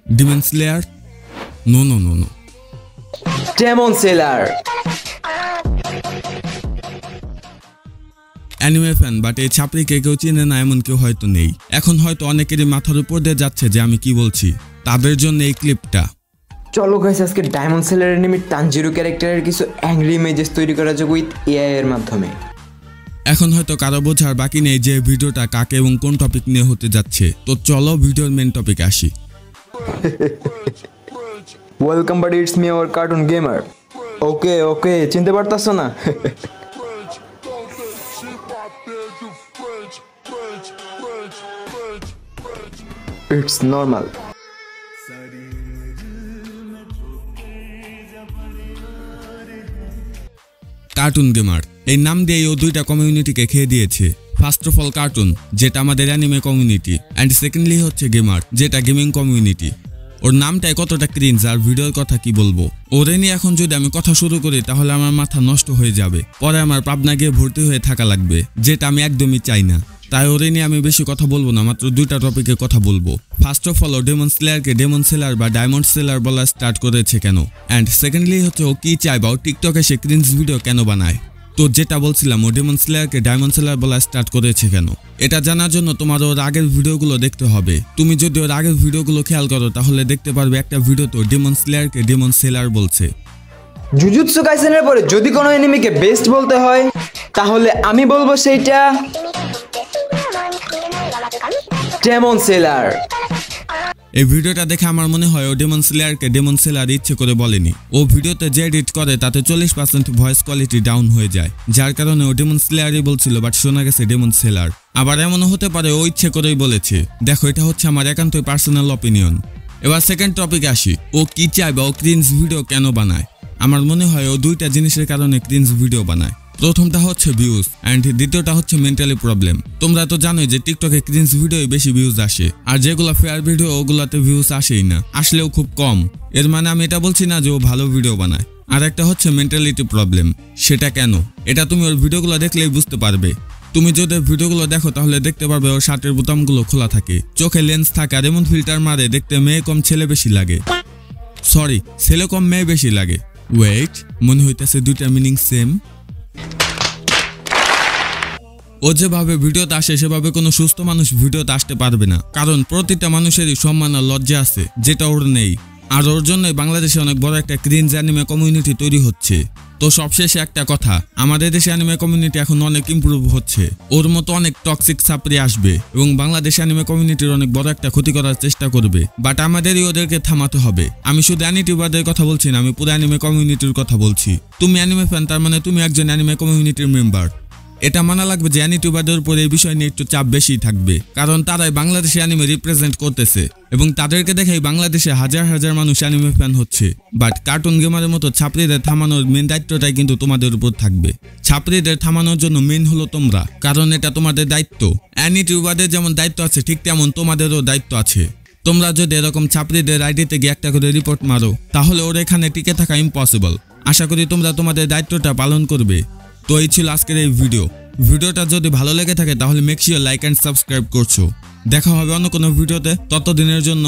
Demon Slayer? No. Demon Slayer. Anime fan but এই ছাপড়িকে কেউ চিনে না এমন কেউ হয়তো নেই। এখন হয়তো অনেকেরই মাথার উপর দিয়ে যাচ্ছে যে আমি কি বলছি, তাদের জন্য এই ক্লিপটা। চলো গাইস, আজকে ডায়মন্ড সেলার এনিমি তানজিরো ক্যারেক্টারের কিছু অ্যাংরি ইমেজেস তৈরি করা যাক উইথ এআই এর মাধ্যমে। এখন হয়তো কারো বোঝার বাকি নেই যে ভিডিওটা কাকে এবং কোন টপিক নিয়ে হতে যাচ্ছে, তো চলো ভিডিওর মেন টপিক আসি। Welcome but it's me our cartoon gamer. ওকে চিনতে পারতাছো না? It's normal. কার্টুন গেমার এই নাম দিয়ে ও দুইটা কমিউনিটিকে খেয়ে দিয়েছে। ফার্স্ট অফ অল কার্টুন, যেটা আমাদের অ্যানিমে কমিউনিটি, অ্যান্ড সেকেন্ডলি হচ্ছে গেমার, যেটা গেমিং কমিউনিটি। ওর নামটাই কতটা ক্রিঞ্জ আর ভিডিওর কথা কি বলবো। ওরে নিয়ে এখন যদি আমি কথা শুরু করি তাহলে আমার মাথা নষ্ট হয়ে যাবে, পরে আমার পাবনা গিয়ে ভর্তি হয়ে থাকা লাগবে, যেটা আমি একদমই চাই না। তাই ওরে নিয়ে আমি বেশি কথা বলবো না, মাত্র দুইটা টপিকে কথা বলবো। ফার্স্ট অফ অল, ডেমন স্লেয়ারকে ডেমন সেলার বা ডায়মন্ড সেলার বলা স্টার্ট করেছে কেন, অ্যান্ড সেকেন্ডলি হচ্ছে ও কি চায় বা ও টিকটকে সে ক্রিঞ্জ ভিডিও কেন বানায়। তো যেটা বলছিলাম, ও ডেমন স্লেয়ারকে ডায়মন্ড সেলার বলা স্টার্ট করেছে কেন, এটা জানার জন্য তোমার ওর আগের ভিডিওগুলো দেখতে হবে। তুমি যদি ওর আগের ভিডিওগুলো খেয়াল করো তাহলে দেখতে পারবে একটা ভিডিওতে ডেমন স্লেয়ারকে ডেমন সেলার বলছে। জুজুৎসু কাইসেনের পরে যদি কোনো এনিমিকে বেস্ট বলতে হয় তাহলে আমি বলবো সেইটা ডেমন সেলার। এই ভিডিওটা দেখে আমার মনে হয় ও ডেমন স্লেয়ারকে ডেমন সেলার ইচ্ছে করে বলেনি। ও ভিডিওতে যে এডিট করে তাতে 40% ভয়েস কোয়ালিটি ডাউন হয়ে যায়, যার কারণে ও ডেমন স্লেয়ারই বলছিল, বাট শোনা গেছে ডেমন সেলার। আবার এমনও হতে পারে ও ইচ্ছে করেই বলেছে। দেখো, এটা হচ্ছে আমার একান্তই পার্সোনাল অপিনিয়ন। এবার সেকেন্ড টপিকে আসি, ও কি চায় বা ও ক্রিঞ্জ ভিডিও কেন বানায়। আমার মনে হয় ও দুইটা জিনিসের কারণে ক্রিঞ্জ ভিডিও বানায়। প্রথমটা হচ্ছে ভিউজ, অ্যান্ড দ্বিতীয়টা হচ্ছে মেন্টালি প্রবলেম। তোমরা তো জানোই যে টিকটকে ক্রিঞ্জ ভিডিওই বেশি ভিউজ আসে, আর যেগুলো ফেয়ার ভিডিও ওগুলাতে ভিউজ আসেই না, আসলেও খুব কম। এর মানে আমি এটা বলছি না যে ও ভালো ভিডিও বানায়। আর একটা হচ্ছে মেন্টালিটি প্রবলেম। সেটা কেন, এটা তুমি ওর ভিডিওগুলো দেখলেই বুঝতে পারবে। তুমি যদি ভিডিওগুলো দেখো তাহলে দেখতে পারবে ওর শার্টের বোতামগুলো খোলা থাকে, চোখে লেন্স থাকে, আর এমন ফিল্টার মারে দেখতে মেয়ে কম ছেলে বেশি লাগে। সরি, ছেলে কম মেয়ে বেশি লাগে। ওয়েট, মনে হইতেছে দুইটা মিনিং সেম। ও যেভাবে ভিডিওতে আসে সেভাবে কোনো সুস্থ মানুষ ভিডিওতে আসতে পারবে না, কারণ প্রতিটা মানুষেরই সম্মান আর লজ্জা আছে, যেটা ওর নেই। আর ওর জন্যই বাংলাদেশে অনেক বড় একটা ক্রিঞ্জ অ্যানিমে কমিউনিটি তৈরি হচ্ছে। তো সবশেষে একটা কথা, আমাদের দেশে অ্যানিমে কমিউনিটি এখন অনেক ইমপ্রুভ হচ্ছে। ওর মতো অনেক টক্সিক ছাপড়ি আসবে এবং বাংলাদেশ অ্যানিমে কমিউনিটির অনেক বড় একটা ক্ষতি করার চেষ্টা করবে, বাট আমাদেরই ওদেরকে থামাতে হবে। আমি শুধু অ্যানিটিউবারদের কথা বলছি না, আমি পুরো অ্যানিমে কমিউনিটির কথা বলছি। তুমি অ্যানিমে ফ্যান, তার মানে তুমি একজন অ্যানিমে কমিউনিটির মেম্বার। এটা মানা লাগবে যে অ্যানিটিউবারদের উপর এই বিষয় নিয়ে একটু চাপ বেশি থাকবে, কারণ তারাই বাংলাদেশে অ্যানিমে রিপ্রেজেন্ট করতেছে এবং তাদেরকে দেখেই বাংলাদেশে হাজার হাজার মানুষ অ্যানিমে ফ্যান হচ্ছে। বাট কার্টুন গেমারের মতো ছাপড়িদের থামানোর মেন দায়িত্বটাই কিন্তু তোমাদের উপর থাকবে। ছাপড়িদের থামানোর জন্য মেন হলো তোমরা, কারণ এটা তোমাদের দায়িত্ব। অ্যানিটিউবারদের যেমন দায়িত্ব আছে ঠিক তেমন তোমাদেরও দায়িত্ব আছে। তোমরা যদি এরকম ছাপড়িদের আইডিতে গিয়ে একটা করে রিপোর্ট মারো তাহলে ওর এখানে টিকে থাকা ইম্পসিবল। আশা করি তোমরা তোমাদের দায়িত্বটা পালন করবে। তো এই ছিল আজকের এই ভিডিওটা যদি ভালো লেগে থাকে তাহলে make sure like and subscribe করছো। দেখা হবে অন্য কোনো ভিডিওতে, ততদিনের জন্য